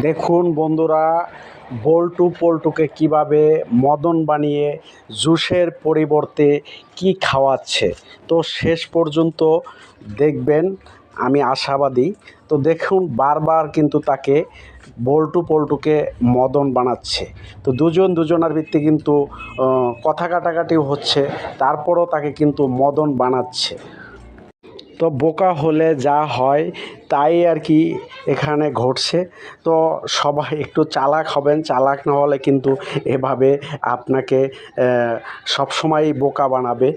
দেখুন বন্ধুরা, বল্টু পল্টুকে কিভাবে মদন বানিয়ে জুসের পরিবর্তে কি খাওয়াচ্ছে। তো শেষ পর্যন্ত দেখবেন, আমি আশাবাদী। তো দেখুন, বারবার কিন্তু তাকে বল্টু পল্টুকে মদন বানাচ্ছে। তো দুজনের ভিত্তি কিন্তু কথা কাটাকাটিও হচ্ছে, তারপরও তাকে কিন্তু মদন বানাচ্ছে। তো বোকা হলে যা হয় তাই আর কি এখানে ঘটছে। তো সবাই একটু চালাক হবেন, চালাক না হলে কিন্তু এভাবে আপনাকে সবসময়ই বোকা বানাবে।